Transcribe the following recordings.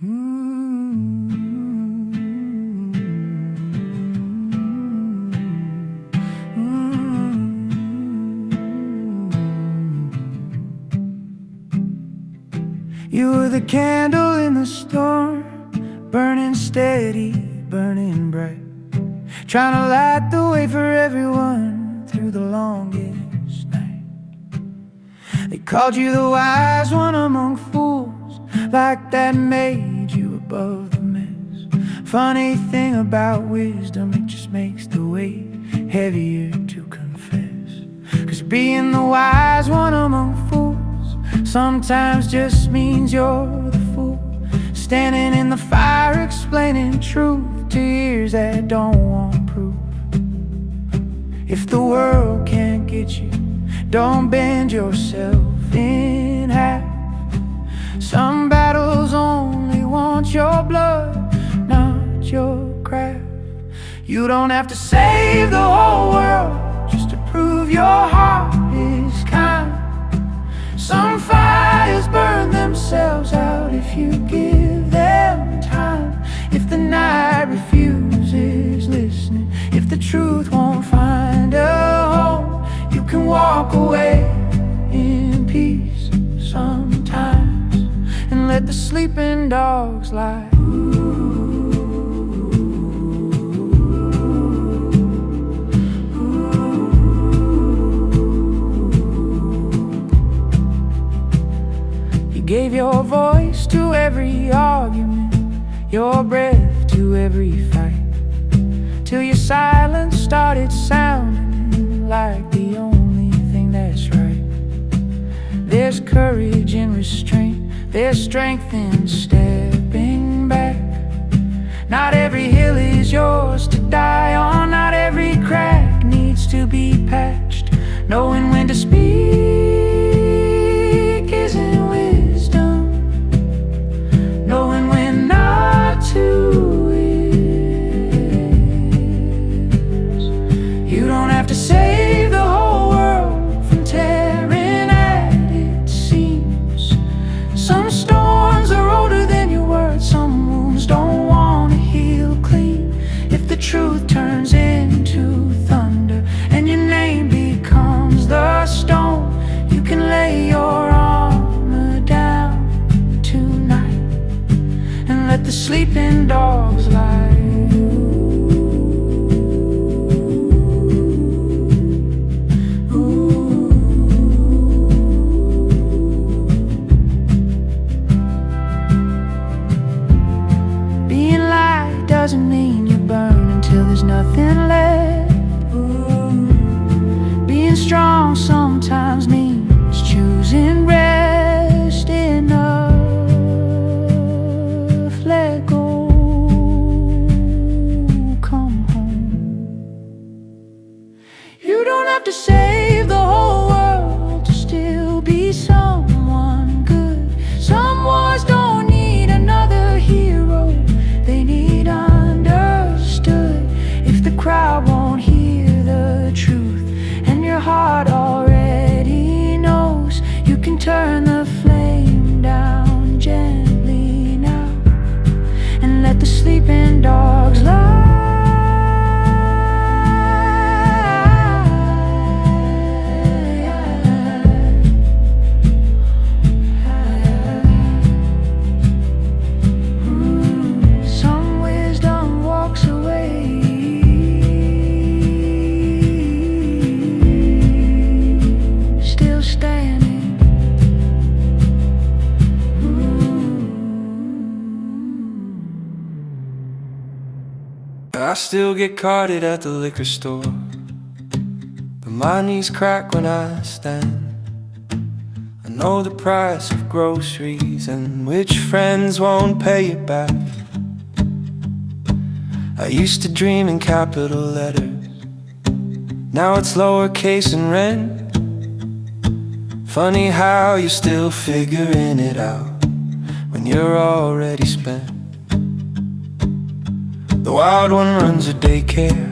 You were the candle in the storm, burning steady, burning bright, trying to light the way for everyone through the longest night. They called you the wise one among fools, like that made you above the mess. Funny thing about wisdom, it just makes the weight heavier to confess. 'Cause being the wise one among fools sometimes just means you're the fool, standing in the fire explaining truth to ears that don't want proof. If the world can't get you, don't bend yourself in half. Some battles only want your blood, not your craft. You don't have to save the whole world just to prove your heart is kind. Some fires burn themselves out if you give them time. If the night refuses listening, if the truth won't find a home, you can walk away in peace sometimes and let the sleeping dogs lie. Gave your voice to every argument, your breath to every fight, till your silence started sounding like the only thing that's right. There's courage in restraint, there's strength in stepping back. Not every hill is yours to die on, not every crack needs to be patched. Knowing when to speak isn't knowing when not to is. You don't have to save the whole world from tearing at its seams. Some storms are older than your words, some wounds don't want to heal clean. If the truth turns into thunder and your name becomes the stone, you can lay your armor down tonight and let the sleeping dogs lie. Being light doesn't mean you burn until there's nothing left. Being strong sometimes means choosing rest enough. Let go, come home. You don't have to save the whole world to still be someone good. Some wars don't need another hero, they need understood. If the crowd won't hear the truth and your heart already knows, you can turn the flame down gently now and let the sleeping dogs lie. Some wisdom walks away, still standing. I still get carded at the liquor store, but my knees crack when I stand. I know the price of groceries and which friends won't pay it back. I used to dream in capital letters, now it's lowercase and rent. Funny how you're still figuring it out when you're already spent. The wild one runs a daycare,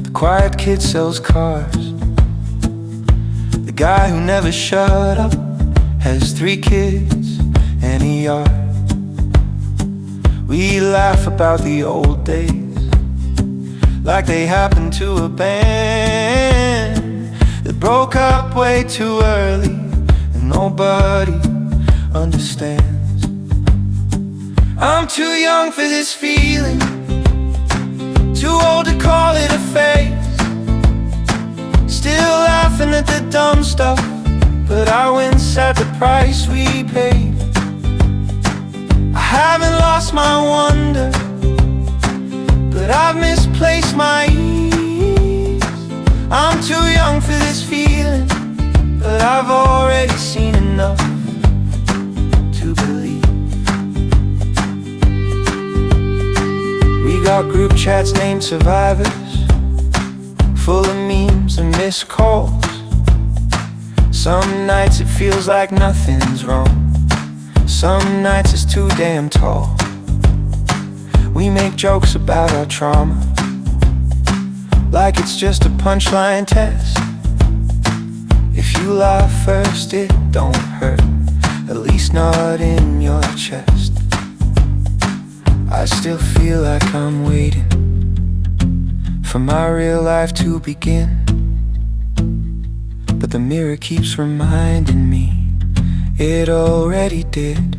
the quiet kid sells cars. The guy who never shut up has 3 kids and a yard. We laugh about the old days like they happened to a band that broke up way too early and nobody understands. I'm too young for this feeling, too old to call it a phase. Still laughing at the dumb stuff, but I wince at the price we paid. I haven't lost my wonder, but I've misplaced my ease. I'm too young for this feeling, but I've already seen enough to believe. We got group chats named Survivors, full of memes and missed calls. Some nights it feels like nothing's wrong, some nights it's too damn tall. We make jokes about our trauma, like it's just a punchline test. If you laugh first, it don't hurt, at least not in your chest. I still feel like I'm waiting for my real life to begin, but the mirror keeps reminding me it already did.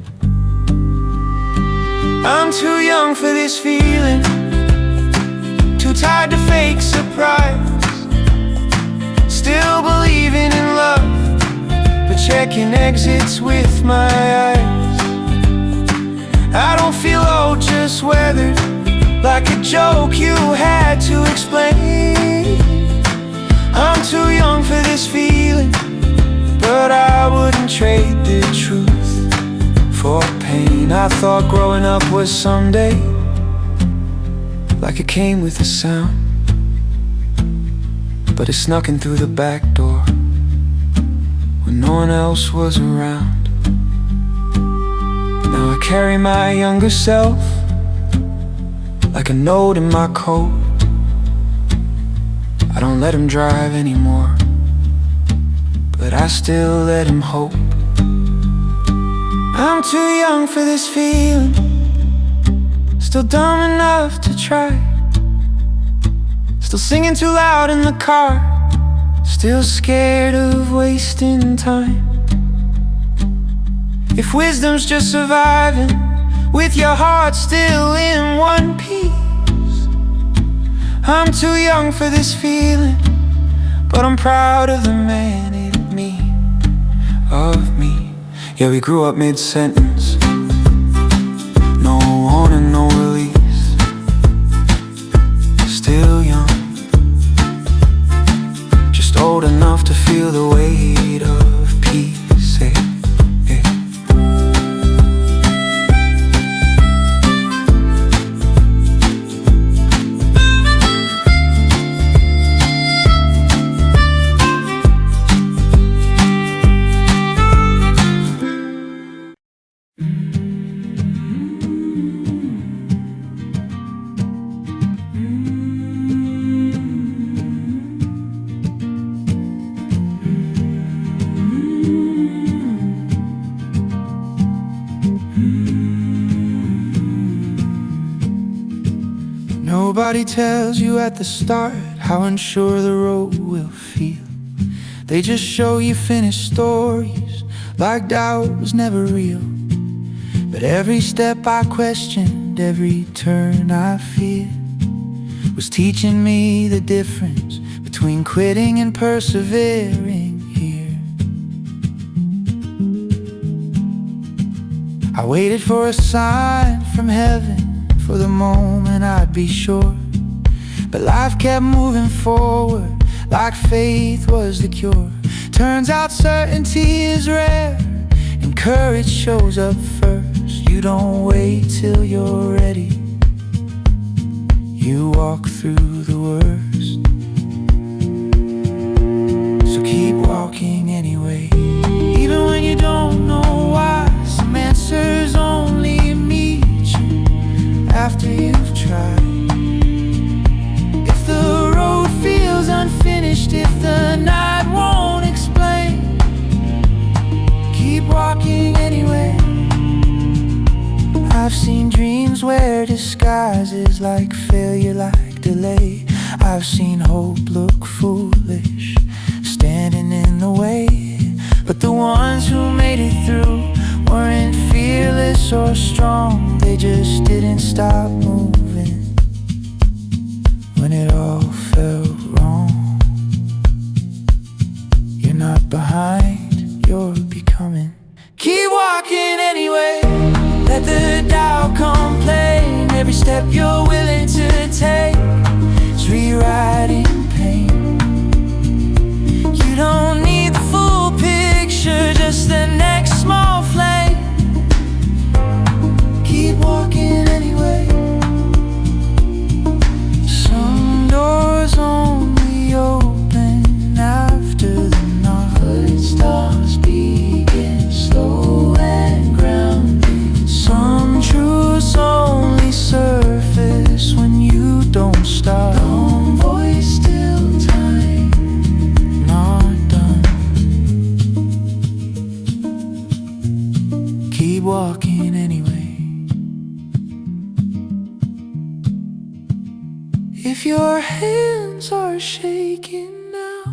I'm too young for this feeling, too tired to fake surprise. Still believing in love, but checking exits with my eyes. I don't feel old, just weathered, like a joke you had to explain. I'm too young for this feeling, but I wouldn't trade the truth for pain. I thought growing up was someday, like it came with a sound, but it snuck in through the back door when no one else was around. Now I carry my younger self like a note in my coat. I don't let him drive anymore, but I still let him hope. I'm too young for this feeling, still dumb enough to try, still singing too loud in the car, still scared of wasting time. If wisdom's just surviving with your heart still in one piece, I'm too young for this feeling, but I'm proud of the man in me, of me. Yeah, we grew up mid-sentence, no warning, no release. Still young, just old enough to feel the weight of peace. Hey, hey. Nobody tells you at the start how unsure the road will feel. They just show you finished stories like doubt was never real. But every step I questioned, every turn I feared, was teaching me the difference between quitting and persevering here. I waited for a sign from heaven, for the moment I'd be sure, but life kept moving forward like faith was the cure. Turns out certainty is rare and courage shows up first. You don't wait till you're ready, you walk through the worst. So keep walking anyway, even when you don't know why. Some answers only meet you after you've tried. If the road feels unfinished, if the night won't explain, keep walking anyway. I I've seen dreams wear disguises like failure, like delay. I've seen hope look foolish, standing in the way. But the ones who made it through weren't fearless or strong. They just didn't stop moving when it all felt wrong. You're not behind, you're becoming. Keep walking anyway. Let the doubt complain. Every step you're willing to take is rewriting pain. You don't need the full picture, just the next small flame. Keep walking anyway. Some doors only open after the knock. Footsteps begin slow and grounding. Some truths only surface when you don't stop. Long voice, still time, not done. Keep walking anyway. If your hands are shaking now,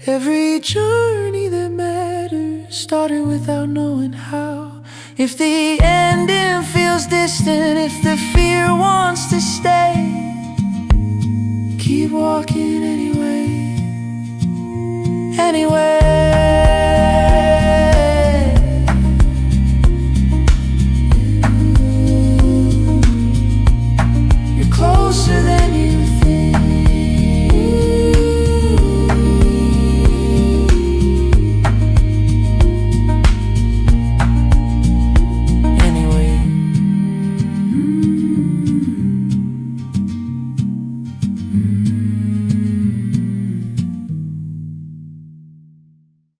every journey that matters started without knowing how. If the ending feels distant, if the fear wants to stay, keep walking anyway. Anyway. You're closer than you think.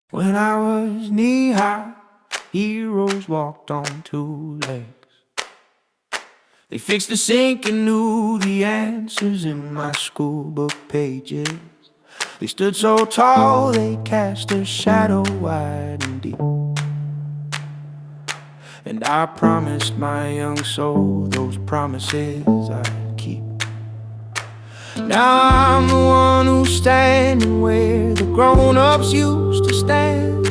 When I was knee-high, heroes walked on two legs. They fixed the sink and knew the answers in my schoolbook pages. They stood so tall, they cast a shadow wide and deep. And I promised my young soul those promises I'd keep. Now I'm the one who's standing where the grown-ups used to stand,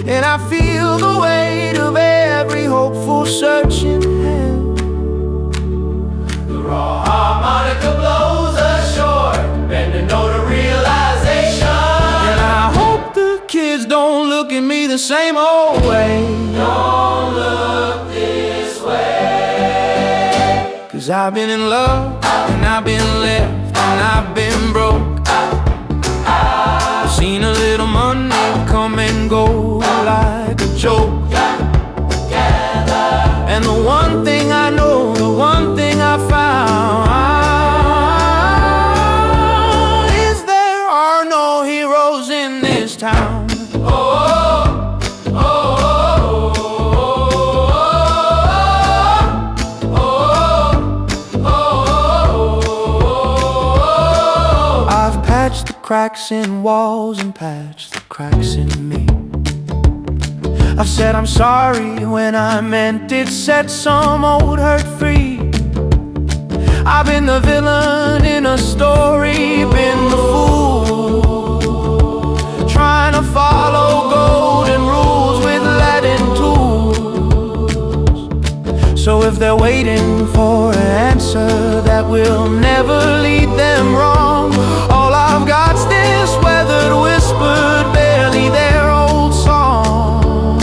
and I feel the weight of every hopeful searching hand. The raw harmonica blows us short, bending note of realization. And I hope the kids don't look at me the same old way. Don't look this way. 'Cause I've been in love, and I've been left, and I've been broke. I've seen a little money come and go like a joke. And the one thing I know, the one thing I found is there are no heroes in this town. Patch the cracks in walls and patch the cracks in me. I've said I'm sorry when I meant it, set some old hurt free. I've been the villain in a story, been the fool, trying to follow golden rules with Latin tools. So if they're waiting for an answer that will never lead them wrong, all I've got's this weathered, whispered, barely their old song.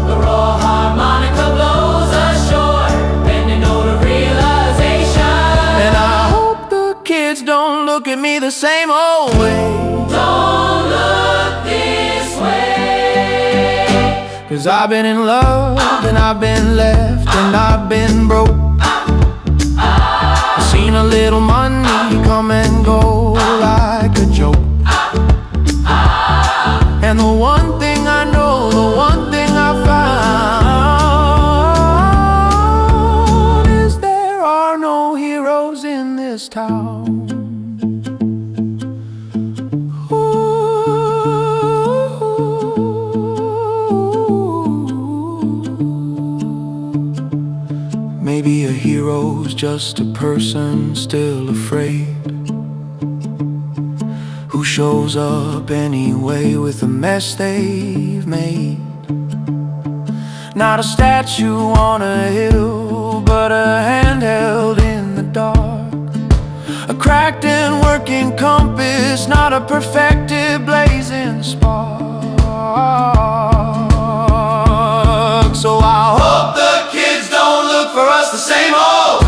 The raw harmonica blows us short, bending note of realization. And I hope the kids don't look at me the same old way. Don't look this way. 'Cause I've been in love, and I've been left, and I've been broke. I've seen a little money come and go like a joke. And the one thing I know, the one thing I found is there are no heroes in this town. Ooh. hero's just a person still afraid, who shows up anyway with a mess they've made. Not a statue on a hill, but a hand held in the dark, a cracked and working compass, not a perfected blazing spark. So I hope the kids don't look for us the same old.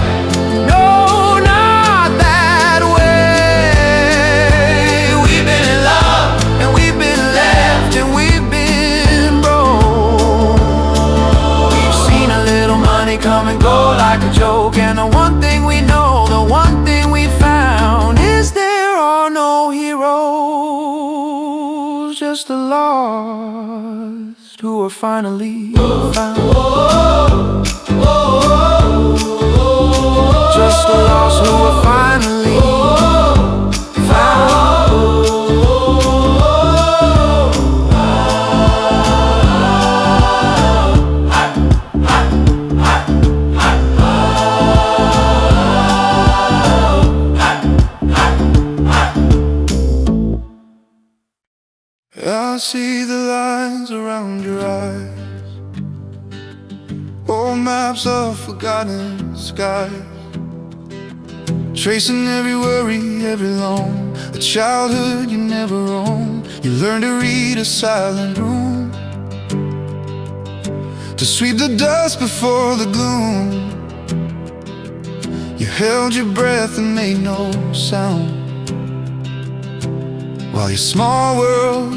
No, not that way. We've been in love, and we've been left, and we've been broke. We've seen a little money come and go like a joke, and the one thing we know, the one thing we found, is there are no heroes, just the lost who are finally found. Just the lost who are finally found. I see the lines around your eyes, old maps of forgotten skies, tracing every worry, every loan, the childhood you never owned. You learned to read a silent room, to sweep the dust before the gloom. You held your breath and made no sound, while your small world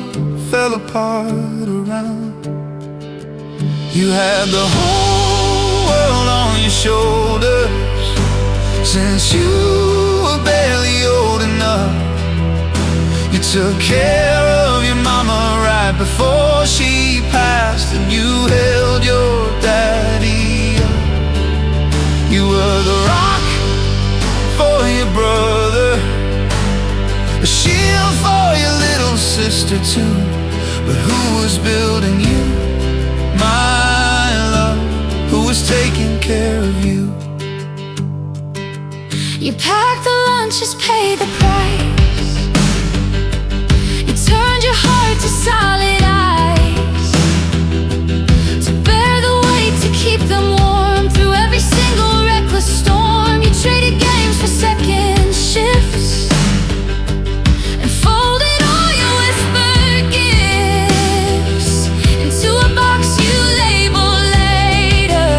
fell apart around. You had the whole world on your shoulders, since you were barely old enough. You took care of your mama right before she passed, and you held your daddy up. You were the rock for your brother, a shield for your little sister too. But who was building you, my love? Who was taking care of you? You packed the lunches, paid the price. You turned your heart to solid ice, to bear the weight, to keep them warm through every single reckless storm. You traded games for second shifts, and folded all your whispered gifts into a box you labeled later,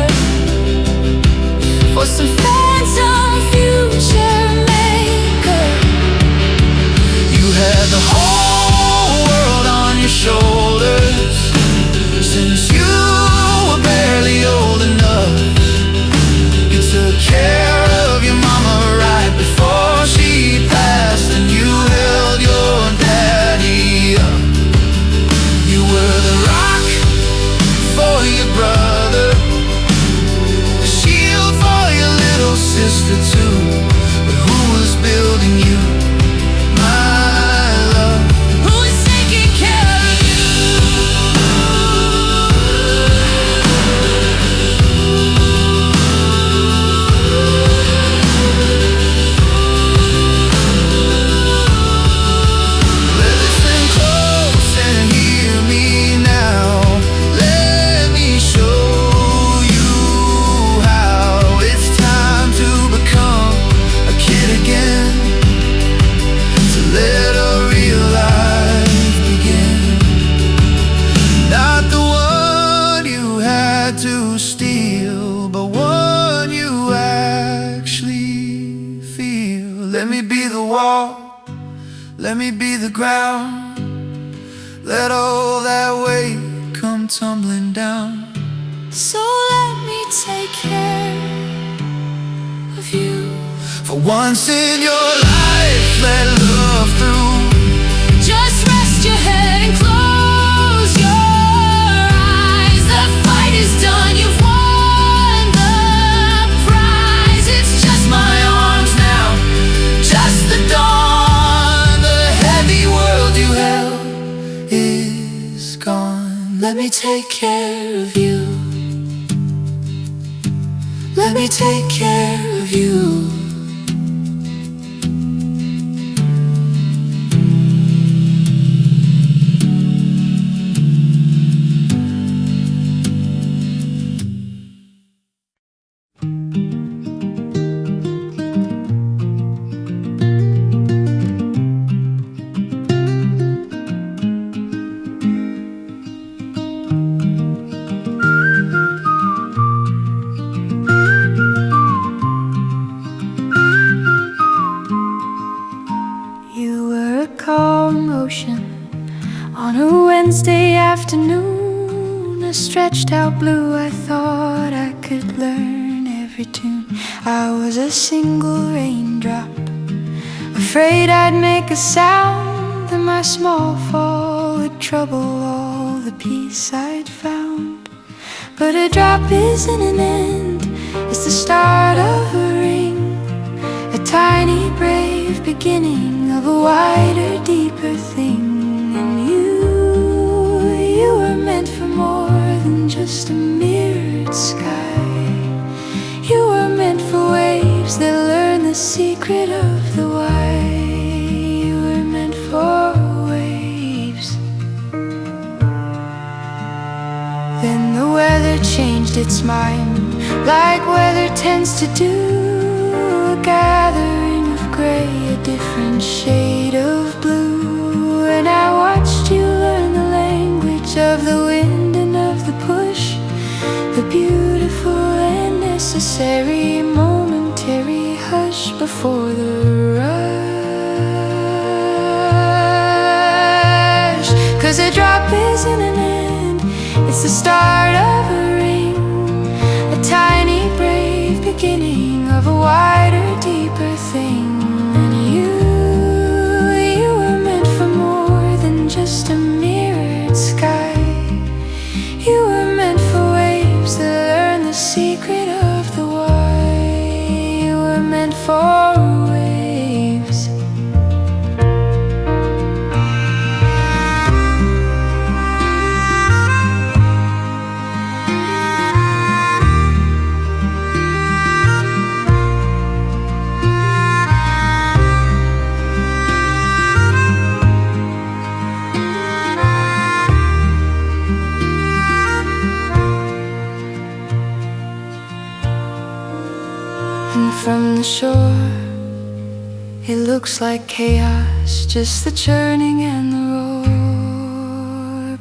for some phantom future maker. You had the whole world on your shoulders, since you were barely old enough. You took care of your mama right before she passed, and you held your daddy up. You were the rock for your brother, a shield for your little sister too. But who was building you, my love? Who is taking care of you? Listen close and hear me now. Let me show you how it's time to become a kid again, to let a real life begin. Not the one you had to steal, but one you actually feel. Let me be the wall, let me be the ground, let all that weight come tumbling down. So let me take care of you. For once in your life, let love through. Just rest your head and close your eyes. The fight is done, you've won the prize. It's just my arms now, just the dawn. The heavy world you held is gone. Let me take care of you. Let let me take care of you. Calm ocean on a Wednesday afternoon, a stretched out blue. I thought I could learn every tune. I was a single raindrop, afraid I'd make a sound, that my small fall would trouble all the peace I'd found. But a drop isn't an end, it's the start of a ring, a tiny brave beginning of a wider, deeper thing. And you were meant for more than just a mirrored sky. You were meant for waves that learn the secret of the why. You were meant for waves. Then the weather changed its mind, like weather tends to do, a gathering of gray, a different shade of blue. And I watched you learn the language of the wind and of the push, the beautiful and necessary momentary hush before the rush. 'Cause a drop isn't an end, it's the start of a ring, a tiny brave beginning of a wider, deeper thing. And you were meant for more than just a mirrored sky. You were meant for waves that learn the secret of the why. You were meant for waves. And from the shore, it looks like chaos, just the churning and the roar.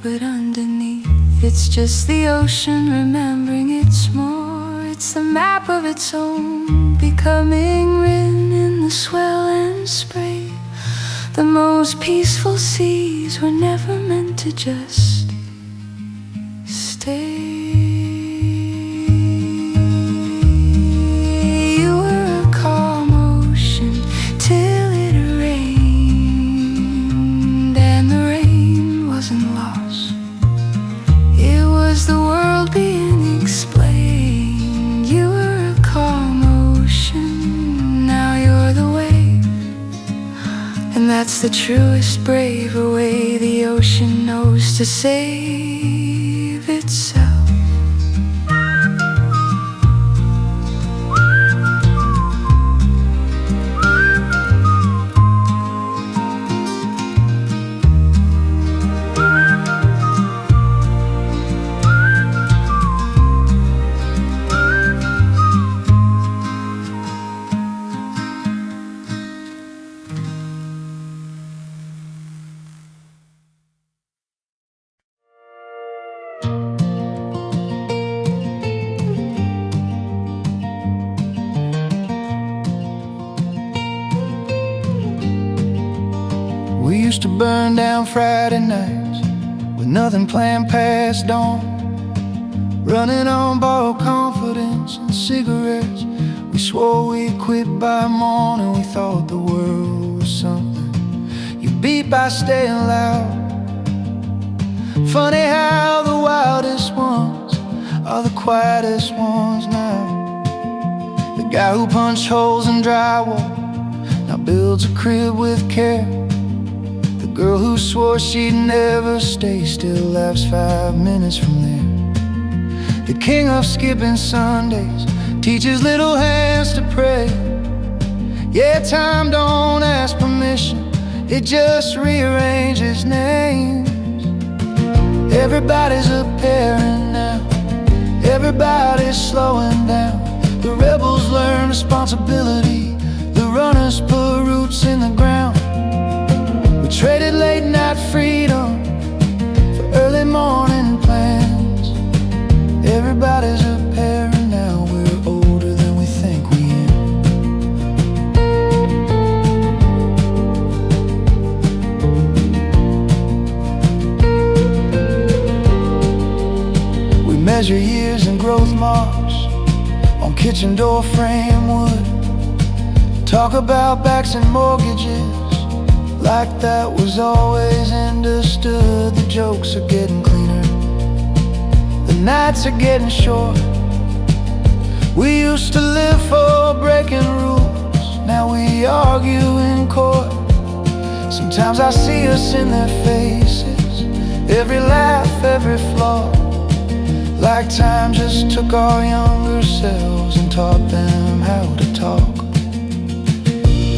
But underneath, it's just the ocean remembering it's more. It's the map of its own, becoming written in the swell and spray. The most peaceful seas were never meant to just stay. The world being explained. You were a calm ocean, now you're the wave. And that's the truest, braver way the ocean knows to save itself. We used to burn down Friday nights with nothing planned past dawn, running on borrowed confidence and cigarettes. We swore we'd quit by morning. We thought the world was something you beat by staying loud. Funny how the wildest ones are the quietest ones now. The guy who punched holes in drywall now builds a crib with care. The girl who swore she'd never stay still laughs 5 minutes from there. The king of skipping Sundays teaches little hands to pray. Yeah, time don't ask permission, it just rearranges names. Everybody's a parent now, everybody's slowing down. The rebels learn responsibility, the runners put roots in the ground. We traded late night freedom for early morning plans. Everybody's a parent now, we're older than we think we am. We measure years and growth marks on kitchen door frame wood. Talk about backs and mortgages like that was always understood. The jokes are getting cleaner, the nights are getting short. We used to live for breaking rules, now we argue in court. Sometimes I see us in their faces, every laugh, every flaw, like time just took our younger selves and taught them how to talk.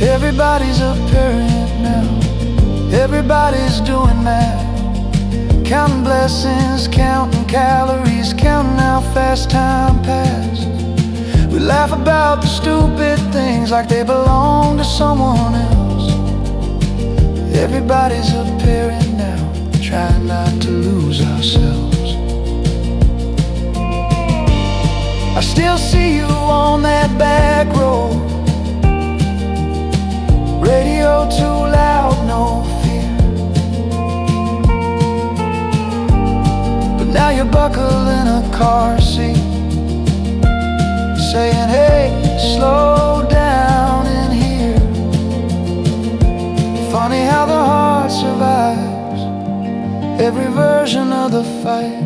Everybody's a parent now, everybody's doing math, counting blessings, counting calories, counting how fast time passed. We laugh about the stupid things like they belong to someone else. Everybody's a parent now, trying not to lose ourselves. I still see you on that back road, radio too loud, no fear. But now you're buckled in a car seat, saying, hey, slow down in here. Funny how the heart survives every version of the fight,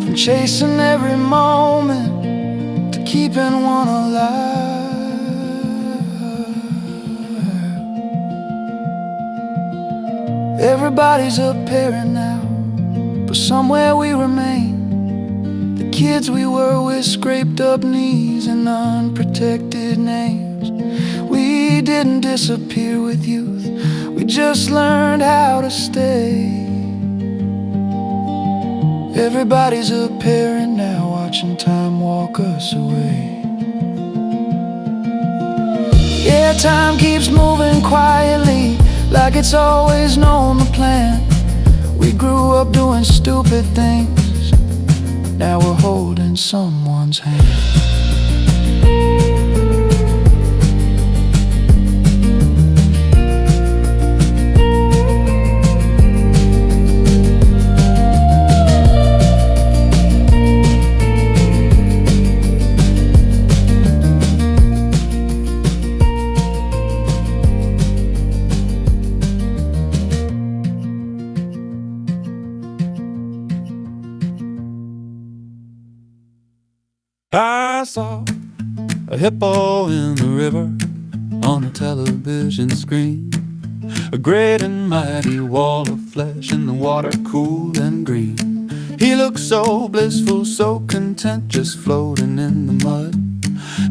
from chasing every moment to keeping one alive. Everybody's a parent now, but somewhere we remain the kids we were with scraped up knees and unprotected names. We didn't disappear with youth, we just learned how to stay. Everybody's a parent now, watching time walk us away. Yeah, time keeps moving quietly, like it's always known the plan. We grew up doing stupid things, now we're holding someone's hand. I saw a hippo in the river on a television screen, a great and mighty wall of flesh in the water, cool and green. He looked so blissful, so content, just floating in the mud.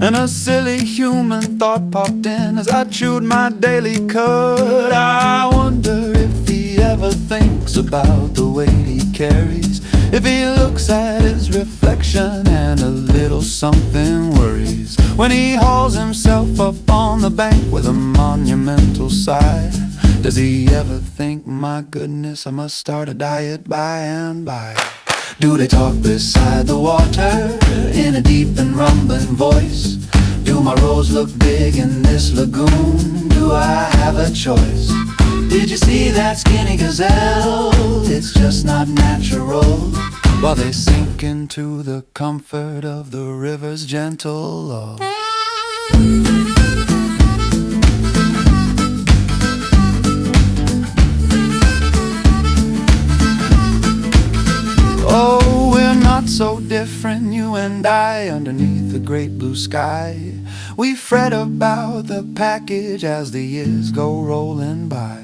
And a silly human thought popped in as I chewed my daily cud. I wonder if he ever thinks about the weight he carries, if he looks at his reflection and a little something worries, when he hauls himself up on the bank with a monumental sigh. Does he ever think, my goodness, I must start a diet by and by? Do they talk beside the water in a deep and rumbling voice? Do my rows look big in this lagoon? Do I have a choice? Did you see that skinny gazelle? It's just not natural, while they sink into the comfort of the river's gentle lull. Oh, we're not so different, you and I, underneath the great blue sky. We fret about the package as the years go rolling by.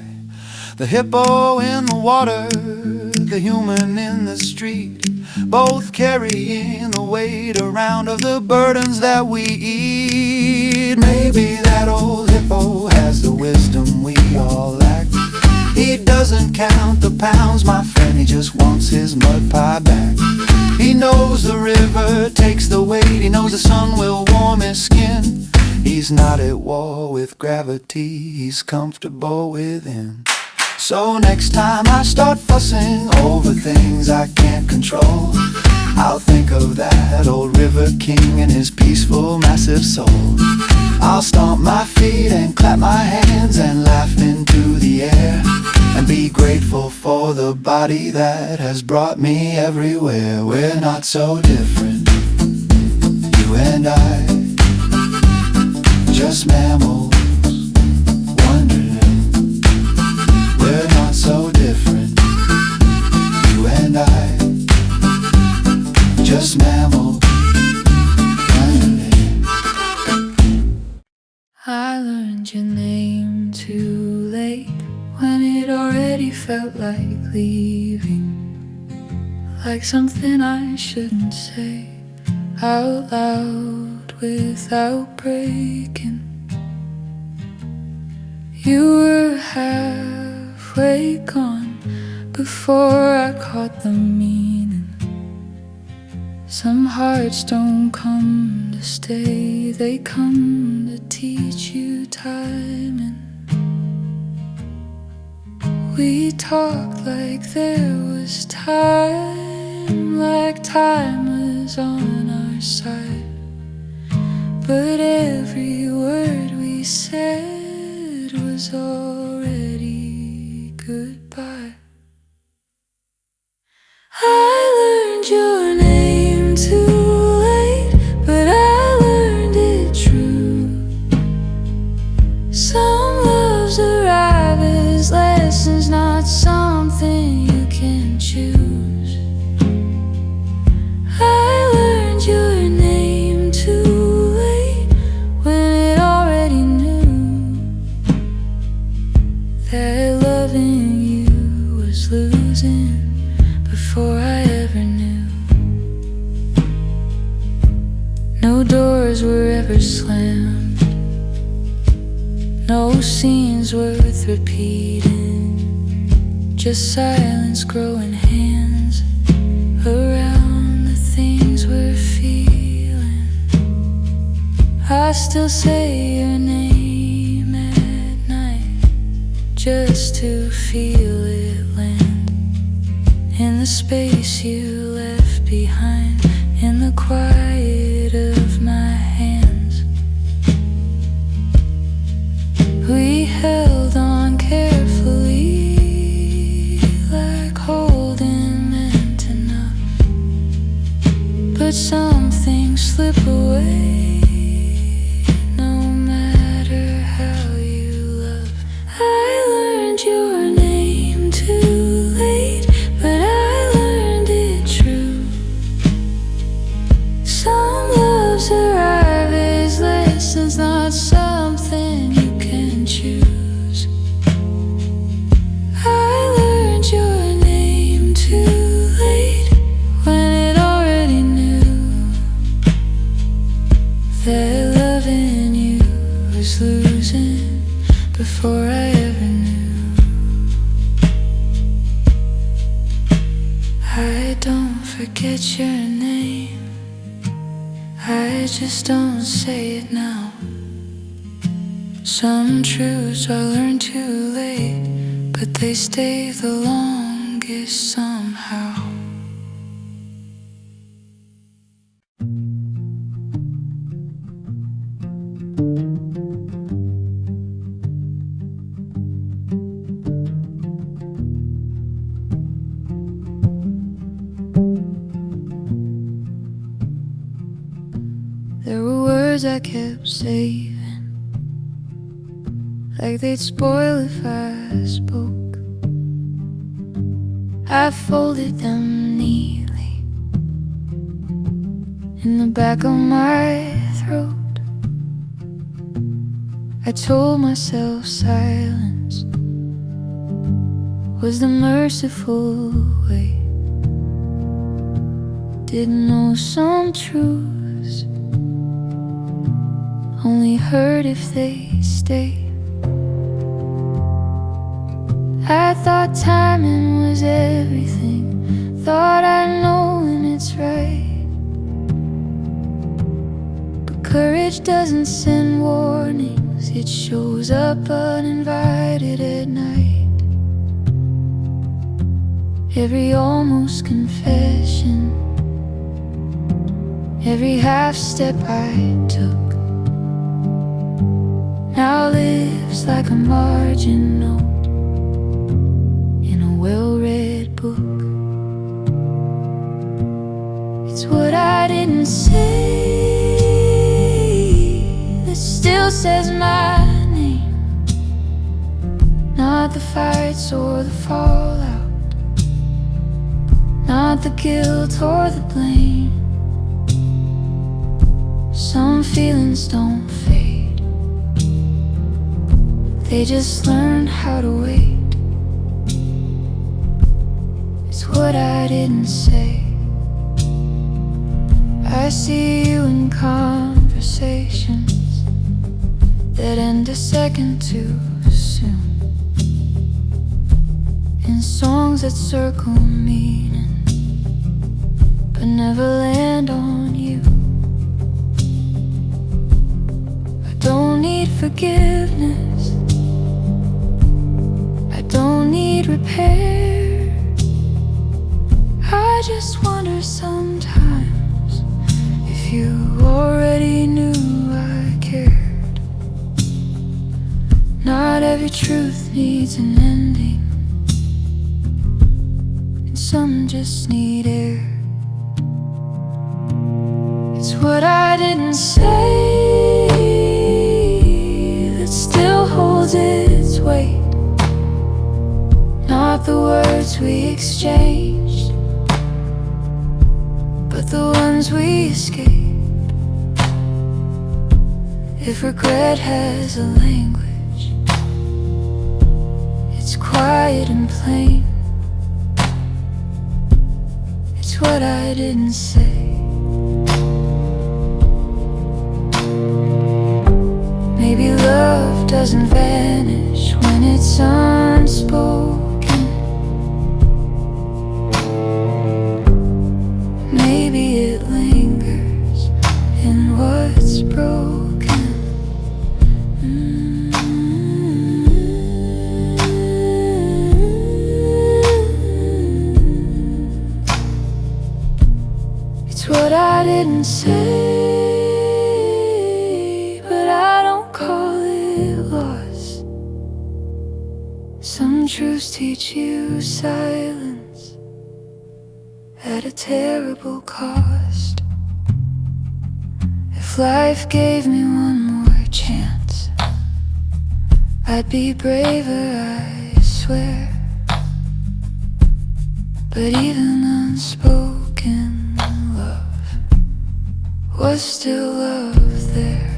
The hippo in the water, the human in the street, both carrying the weight around of the burdens that we eat. Maybe that old hippo has the wisdom we all lack. He doesn't count the pounds, my friend, he just wants his mud pie back. He knows the river takes the weight, he knows the sun will warm his skin. He's not at war with gravity, he's comfortable within. So next time I start fussing over things I can't control, I'll think of that old river king and his peaceful, massive soul. I'll stomp my feet and clap my hands and laugh into the air, and be grateful for the body that has brought me everywhere. We're not so different, you and I, just mammals wondering. We're not so different, you and I, just mammals wondering. I learned your name too late, when it already felt like leaving, like something I shouldn't say out loud without breaking. You were halfway gone before I caught the meaning. Some hearts don't come to stay, they come to teach you timing. We talked like there was time, like time was on our side. But every word we said was already goodbye. I learned your name too late, but I learned it true. Some loves arrive as lessons, not something you can choose. I learned your name too late, when it already knew that loving you was losing before I ever knew. No doors were ever slammed, no scenes worth repeating, just silence growing hands around the things we're feeling. I still say your name at night, just to feel it land in the space you left behind, in the quiet of my hands. We held on carefully, like holding meant enough, but some things slip away, no matter how you love. I learned your name too late, but I learned it true. Some loves arrive as lessons, not something you can choose. I learned your name too late, when it already knew that loving you was losing before I ever knew. I don't forget your name, I just don't say it now. Some truths I learned too late, but they stay the longest somehow. There were words I kept saving, like they'd spoil if I spoke. I folded them neatly in the back of my throat. I told myself silence was the merciful way, didn't know some truths, only heard if they stayed. I thought timing was everything, thought I'd know when it's right. But courage doesn't send warnings, it shows up uninvited at night. Every almost confession, every half step I took, now lives like a margin note in a well-read book. It's what I didn't say that still says my name, not the fights or the fallout, not the guilt or the blame. Some feelings don't fade, they just learn how to wait. It's what I didn't say. I see you in conversations that end a second too soon, in songs that circle meaning but never land on you. I don't need forgiveness, I don't need repair. I just wonder sometimes if you already knew I cared. Not every truth needs an ending, and some just need air. It's what I didn't say that still holds its weight, not the words we exchanged, but the ones we escaped. If regret has a language, it's quiet and plain. It's what I didn't say. Maybe love doesn't vanish when it's unspoken. Maybe it lingers in what's broken. It's what I didn't say, but I don't call it loss. Some truths teach you silence at a terrible cost. If life gave me one more chance, I'd be braver, I swear. But even unspoken love was still love there.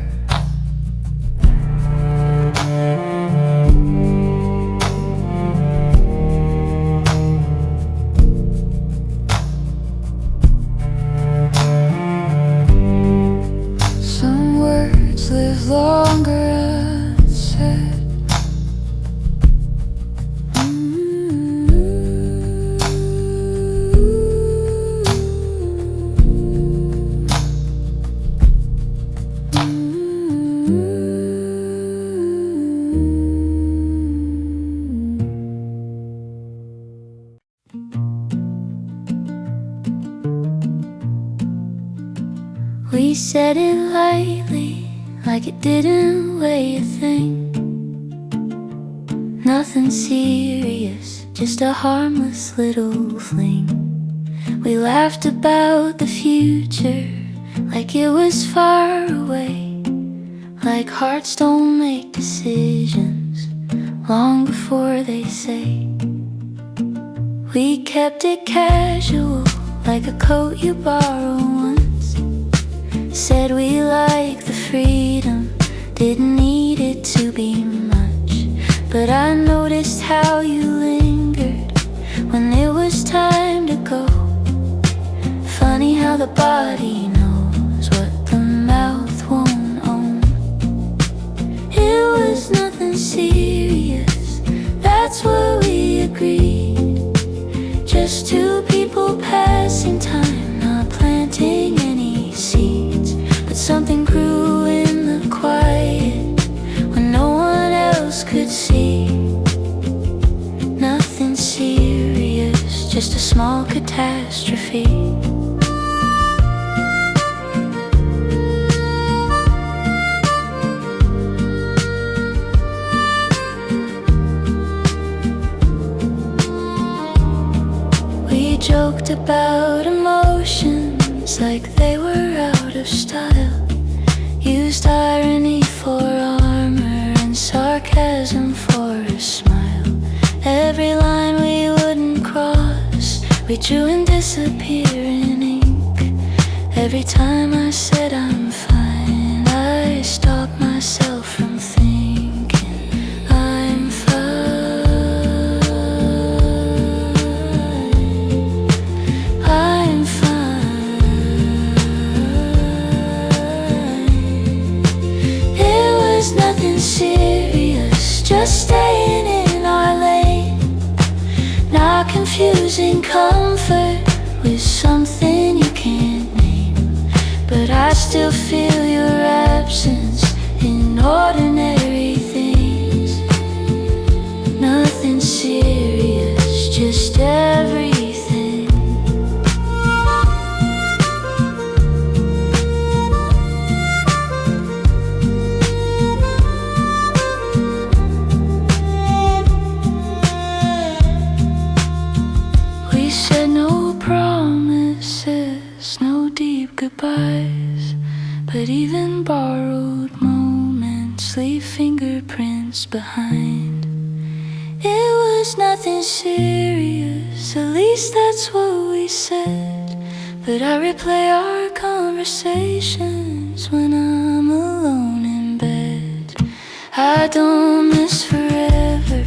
Some words live longer unsaid. We said it lightly, like it didn't weigh a thing. Nothing serious, just a harmless little fling. We laughed about the future, like it was far away, like hearts don't make decisions long before they say. We kept it casual, like a coat you borrow once. Said we liked the freedom, didn't need it to be much. But I noticed how you lingered when it was time to go. Funny how body knows what the mouth won't own. It was nothing serious, that's what we agreed. Just two people passing time, not planting any seeds. But something grew in the quiet when no one else could see. Nothing serious, just a small catastrophe. We joked about emotions like they were out of style. Used irony for armor and sarcasm for a smile. Every line we wouldn't cross, we drew and disappear in ink. Every time I said I'm fine, I stopped myself from thinking I'm fine. I'm fine. It was nothing serious, just staying in our lane. Not confusing comfort with something you can't name. But I still feel your absence in ordinary things. Nothing serious, just everything. We said no promises, no deep goodbyes. But even borrowed moments leave fingerprints behind. It was nothing serious, at least that's what we said. But I replay our conversations when I'm alone in bed. I don't miss forever,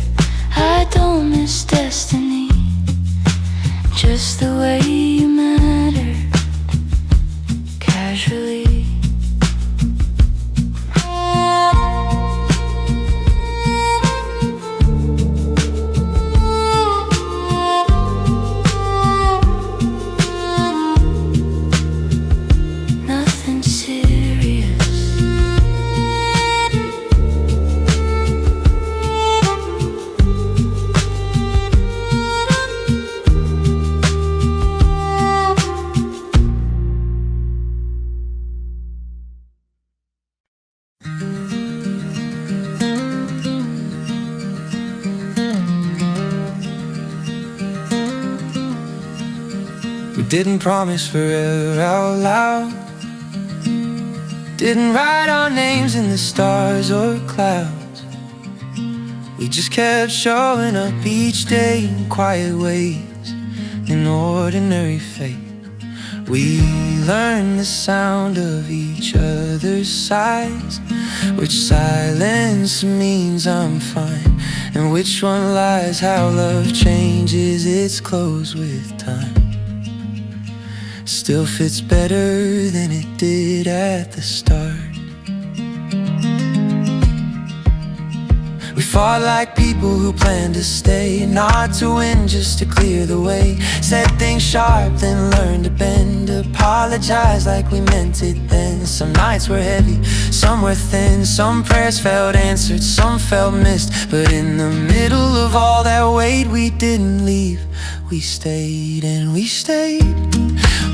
I don't miss destiny. Just the way you matter, casually. Nothing serious. We didn't promise forever out loud. Didn't write our names in the stars or clouds. We just kept showing up each day in quiet ways, in ordinary faith. We learned the sound of each other's sighs, which silence means I'm fine, and which one lies how love changes its clothes with time. Still fits better than it did at the start. We fought like people who planned to stay, not to win, just to clear the way. Said things sharp, then learned to bend. Apologized like we meant it then. Some nights were heavy, some were thin. Some prayers felt answered, some felt missed. But in the middle of all that weight, we didn't leave. We stayed and we stayed.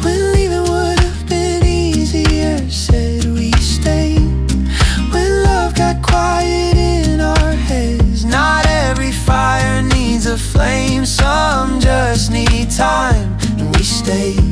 When leaving would have been easier, said we stayed. When love got quiet in our heads, not every fire needs a flame. Some just need time, and we stayed.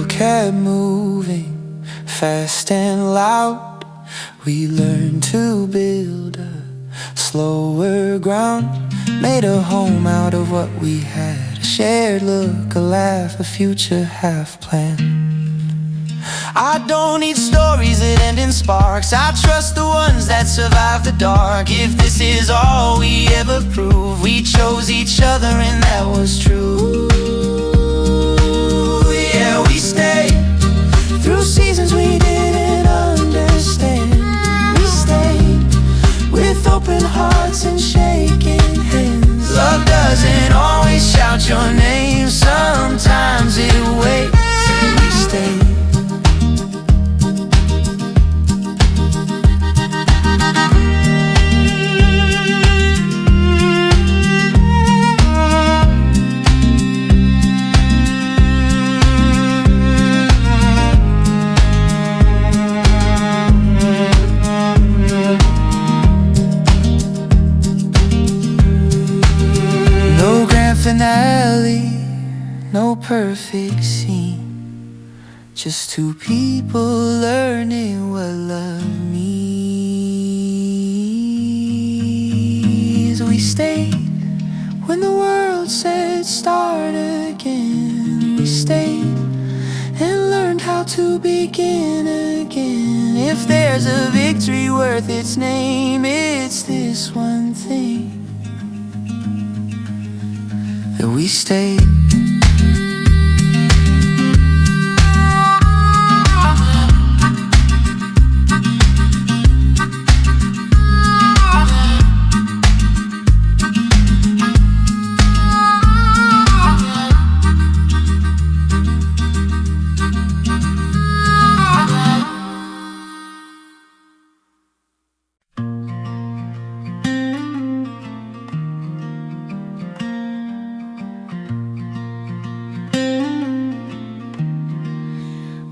Kept moving fast and loud. We learned to build a slower ground, made a home out of what we had, a shared look, a laugh, a future half planned. I don't need stories that end in sparks, I trust the ones that survive the dark. If this is all we ever prove, we chose each other and that was true. Yeah, we stayed through seasons we didn't understand. We stayed with open hearts and shaking hands. Love doesn't always shout your name, sometimes it waits. We stayed. Finale, no perfect scene, just two people learning what love means. We stayed when the world said start again. We stayed and learned how to begin again. If there's a victory worth its name, it's this one thing, that we stayed.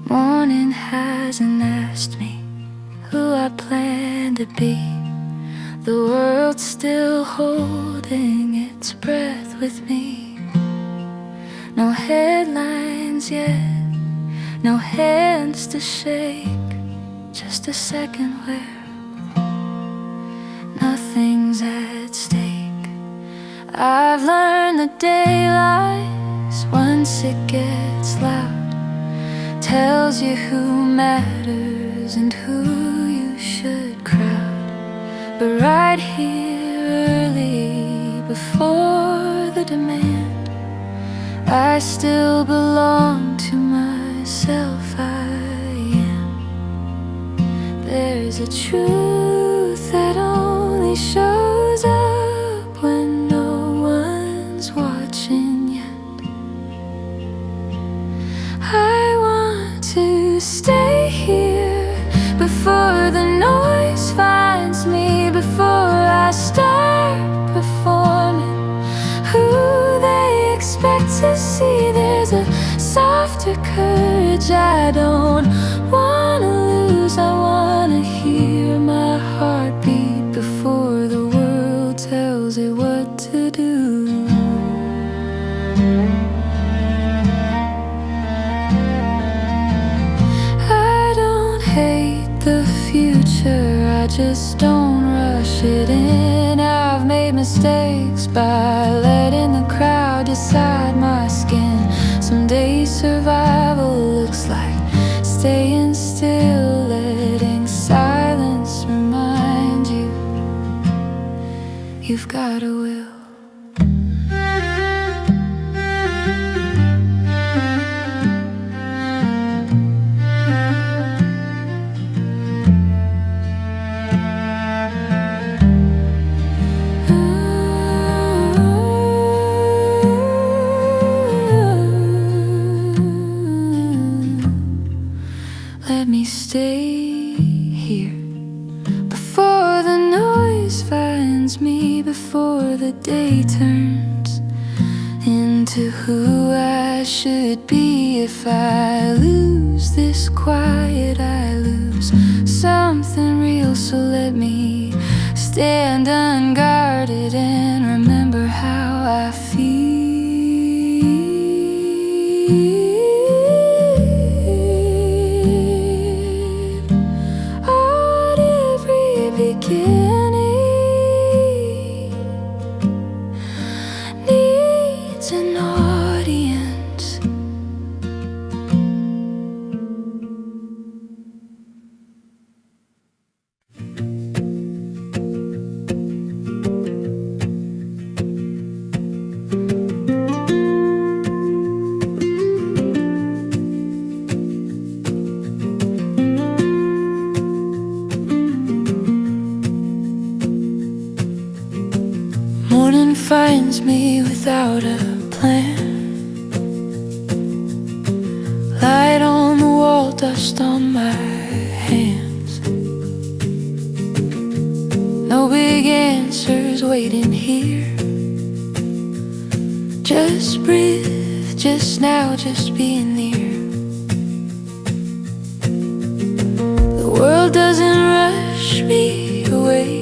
Morning hasn't asked me who I plan to be. The world's still holding its breath with me. No headlines yet, no hands to shake, just a second where nothing's at stake. I've learned the daylight once it gets loud, tells you who matters and who you should crowd. But right here early before the demand, I still belong to myself. I am. There's a truth that only shows up when no one's watching yet. To stay here before the noise finds me, before I start performing who they expect to see. There's a softer courage I don't wanna lose. I wanna hear my heartbeat before the world tells it what to do. The future, I just don't rush it in. I've made mistakes by letting the crowd decide my skin. Some days survival looks like staying still, letting silence remind you you've got a will. Let me stay here before the noise finds me, before the day turns into who I should be. If I lose this quiet, I lose something real. So let me stand unguarded and remember how I feel. What if Dreaming finds me without a plan. Light on the wall, dust on my hands. No big answers waiting here. Just breathe, just now, just being near. The world doesn't rush me awake.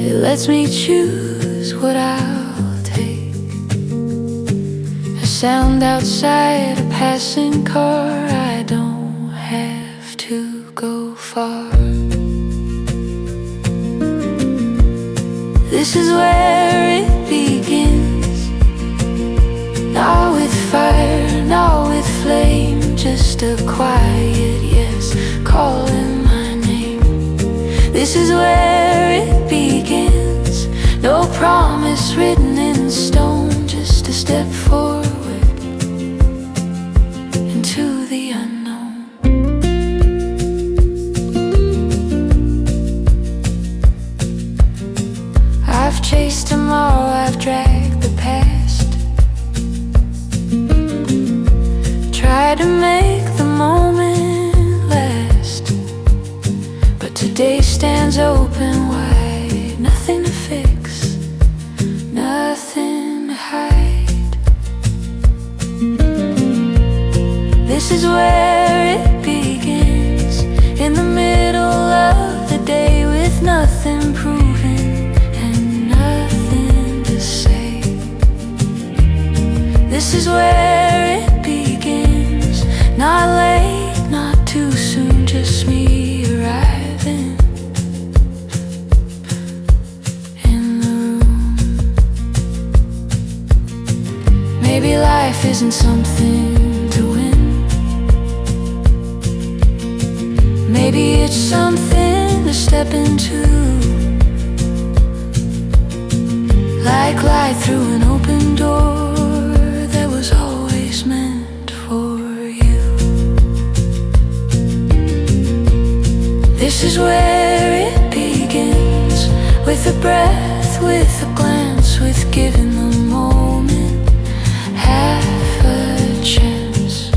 It lets me choose what I'll take. A sound outside, a passing car. I don't have to go far. This is where it begins. Not with fire, not with flame, just a quiet yes calling my name. This is where it begins. No promise written in stone, just a step forward into the unknown. I've chased tomorrow, I've dragged the past. Tried to make the moment last, but today stands open wide. Nothing to fix, nothing to hide. This is where it begins. In the middle of the day with nothing proven and nothing to say. This is where it begins. Not late, not too soon, just me arriving in the room. Maybe life isn't something to win. Maybe it's something to step into. Like light through an open door that was always meant for you. This is where it begins. With a breath, with a glance, with giving the moment half a chance.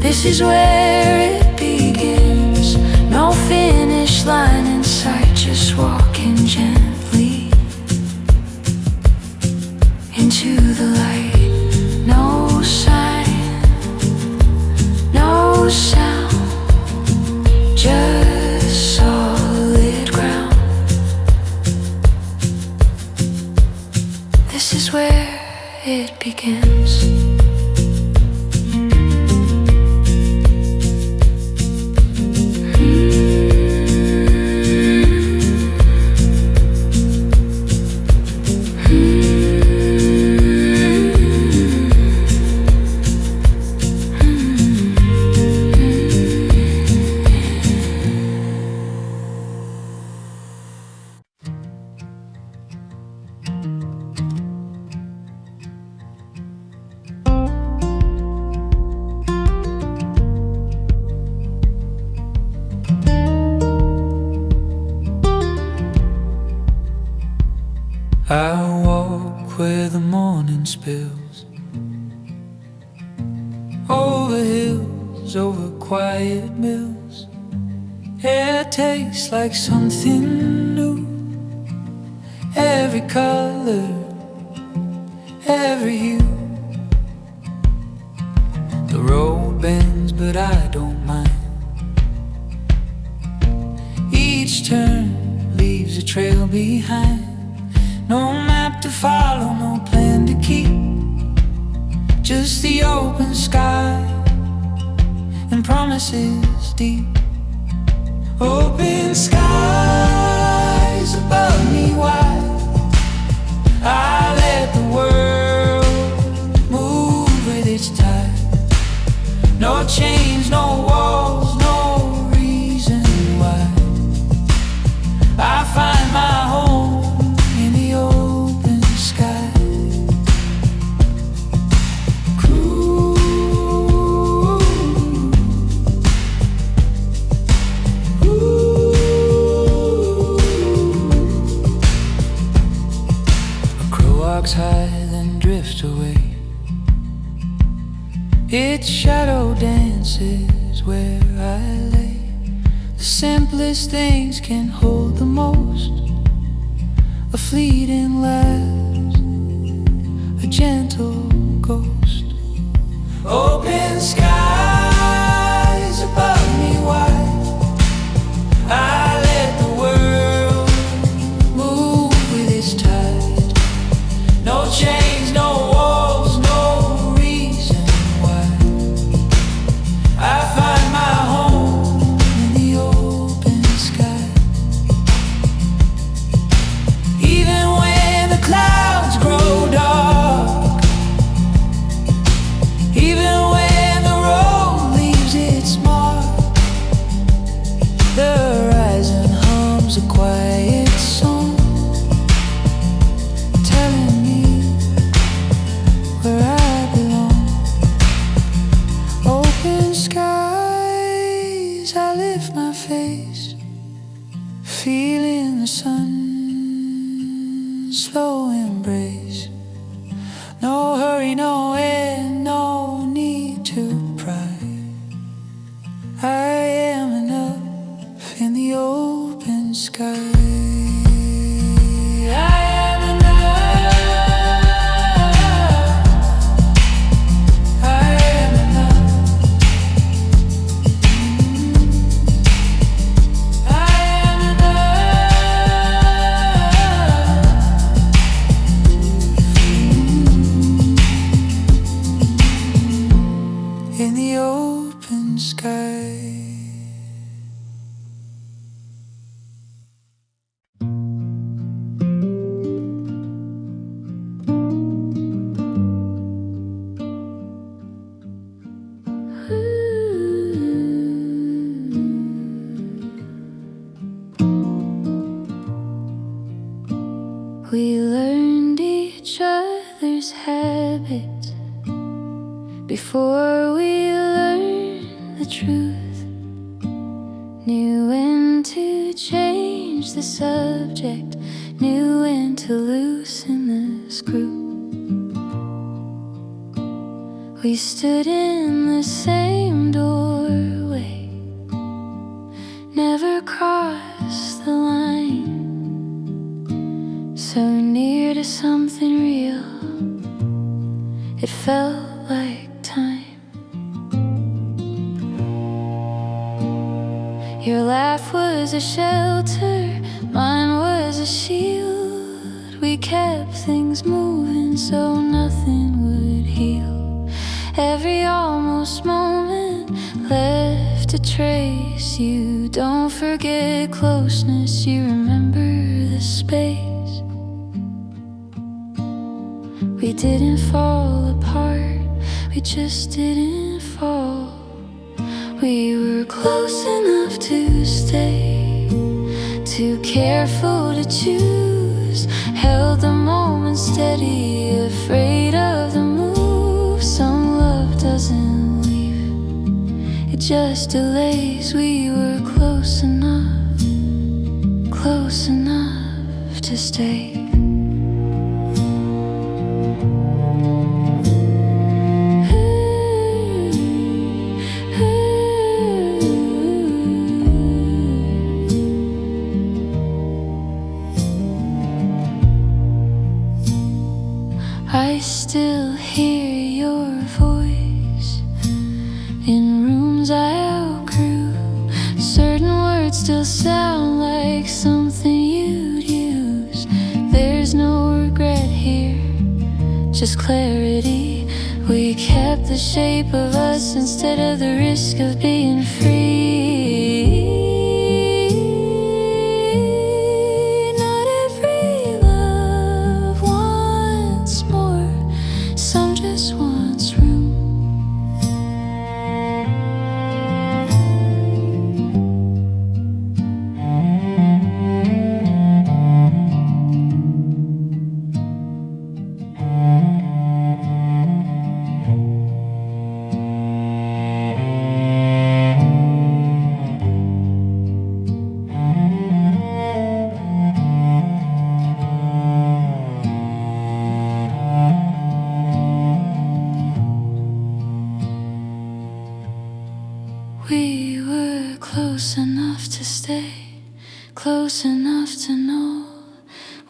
This is where it begins. No finish line in sight, just walking gently into the light. No sign, no sound, just solid ground. This is where it begins. I walk where the morning spills, over hills, over quiet mills. Air tastes like something new. Every color, every hue. The road bends, but I don't mind. Each turn leaves a trail behind. No map to follow, no plan to keep. Just the open sky and promises deep. Open skies above me wide. I let the world move with its tide. No chains, no walls, no reason why. I find my home in the open sky. Ooh. sparks high, then drift away. Its shadow dances where I lay. The simplest things can hold the most. A fleeting laugh, a gentle ghost. Open skies above me wide. I let the world move with its tide. No chains, no walls, no reason why. I find my home in the open sky. Even when the clouds grow dark, even when the road leaves its mark, the horizon hums a quiet song, telling me where I belong. Open skies, I lift my face, feeling the sun's slow embrace. No hurry, no end, no need to pry. I am enough in the open sky. I am enough. I am enough. I am enough. In the open sky. We learned each other's habits before we learned the truth. Knew when to change the subject, knew when to loosen the screw. We stood in the same doorway, never crossed the line. So near to something real, it felt like time. Your laugh was a shelter, mine was a shield. We kept things moving so nothing would heal. Every almost moment left a trace. You don't forget closeness, you remember the space. We didn't fall apart, we just didn't fall. We were close enough to stay, too careful to choose. Held the moment steady, afraid of the move. Some love doesn't leave, it just delays. We were close enough to stay. I still hear your voice in rooms I outgrew. Certain words still sound like something you'd use. There's no regret here, just clarity. We kept the shape of us instead of the risk of being free. Not every love wants more, some just wants room. close enough to know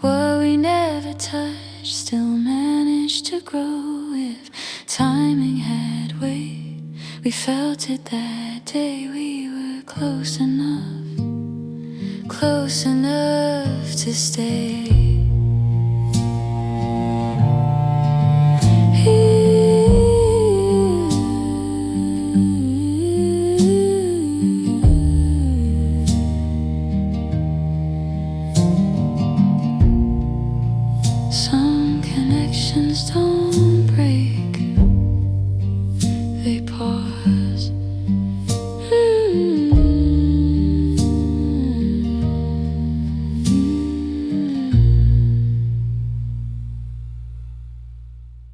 what we never touched still managed to grow. If timing had weight, we felt it that day. We were close enough to stay. Some